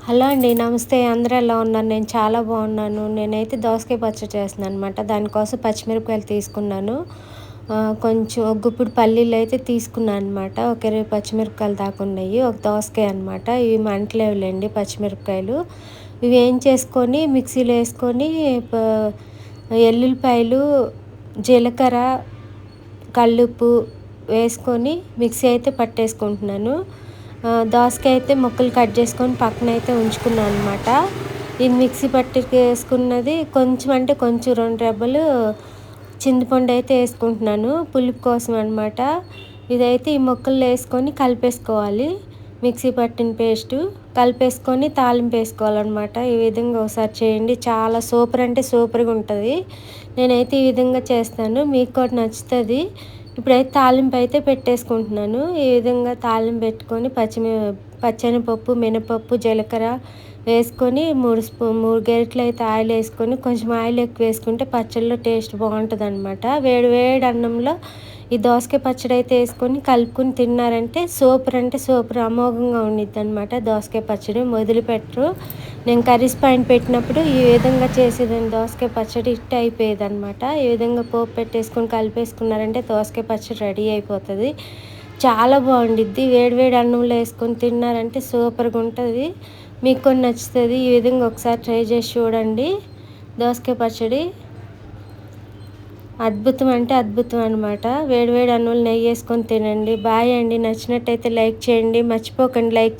Hello అండి. నమస్తే. అందరూ ఎలా ఉన్నారు? నేను చాలా బాగున్నాను. నేనైతే దోసకాయ పచ్చడి చేస్తున్నాను అనమాట. దానికోసం పచ్చిమిరపకాయలు తీసుకున్నాను. కొంచెం ఒక గుప్పుడు పల్లీలైతే తీసుకున్నాను అనమాట. ఒక 20 పచ్చిమిరపకాయలు దాకా ఉన్నాయి. ఒక దోసకాయ అనమాట. ఇవి మంటలేవులేండి పచ్చిమిరపకాయలు. ఇవి వేయించేసుకొని మిక్సీలో వేసుకొని ఎల్లుల్లిపాయలు, జీలకర్ర, కల్లుప్పు వేసుకొని మిక్సీ అయితే పట్టేసుకుంటున్నాను. దోసకాయ అయితే ముక్కలు కట్ చేసుకొని పక్కనైతే ఉంచుకున్నాను అనమాట. ఇది మిక్సీ పట్టేసుకున్నది కొంచెం అంటే కొంచెం 2 రెబ్బలు చింతపండు అయితే వేసుకుంటున్నాను పులుపు కోసం అనమాట. ఇదైతే ఈ ముక్కల్లో వేసుకొని కలిపేసుకోవాలి. మిక్సీ పట్టిన పేస్టు కలిపేసుకొని తాలింపు వేసుకోవాలన్నమాట. ఈ విధంగా ఒకసారి చేయండి. చాలా సూపర్ అంటే సూపర్గా ఉంటుంది. నేనైతే ఈ విధంగా చేస్తాను. మీకు కూడా నచ్చుతుంది. ఇప్పుడైతే తాలింపు అయితే పెట్టేసుకుంటున్నాను. ఈ విధంగా తాలింపు పెట్టుకొని పచ్చెనపప్పు, మినపప్పు, జీలకర్ర వేసుకొని 3 గరిటెలు అయితే ఆయిల్ వేసుకొని కొంచెం ఆయిల్ ఎక్కువ వేసుకుంటే పచ్చడిలో టేస్ట్ బాగుంటుంది అనమాట. వేడి వేడి అన్నంలో ఈ దోసకాయ పచ్చడి అయితే వేసుకొని కలుపుకొని తిన్నారంటే సూపర్ అంటే సూపర్ అమోఘంగా ఉండిద్ది అనమాట. దోసకాయ పచ్చడి వదిలిపెట్టరు. నేను కర్రీస్ పాయింట్ పెట్టినప్పుడు ఈ విధంగా చేసేదాన్ని. దోసకాయ పచ్చడి హిట్ అయిపోయేది అనమాట. ఈ విధంగా పోపు పెట్టేసుకొని కలిపేసుకున్నారంటే దోసకాయ పచ్చడి రెడీ అయిపోతుంది. చాలా బాగుండిద్ది. వేడివేడి అన్నంలో వేసుకొని తిన్నారంటే సూపర్గా ఉంటుంది. మీకు కూడా నచ్చుతుంది. ఈ విధంగా ఒకసారి ట్రై చేసి చూడండి. దోసకాయ పచ్చడి అద్భుతం అంటే అద్భుతం అనమాట. వేడివేడి అన్నంలో నెయ్యి వేసుకొని తినండి. బాయ్ అండి. నచ్చినట్టయితే లైక్ చేయండి. మర్చిపోకండి లైక్